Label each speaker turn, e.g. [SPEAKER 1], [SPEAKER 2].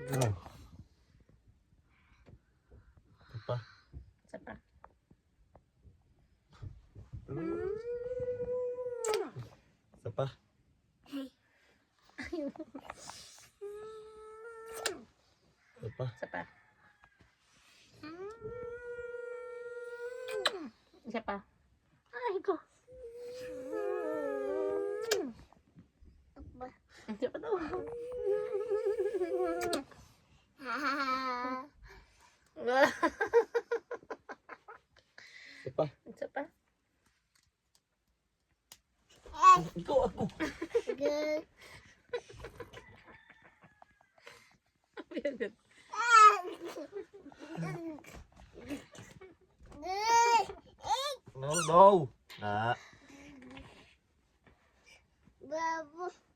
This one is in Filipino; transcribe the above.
[SPEAKER 1] Isa pa.
[SPEAKER 2] Isa pa.
[SPEAKER 1] Isa pa. Isa pa.
[SPEAKER 2] Isa pa. Isa pa. Ay ko. Isa pa daw.
[SPEAKER 1] Isa pa.
[SPEAKER 2] Isa pa.
[SPEAKER 1] Ikaw ako. No, no. Na.
[SPEAKER 3] Bravo.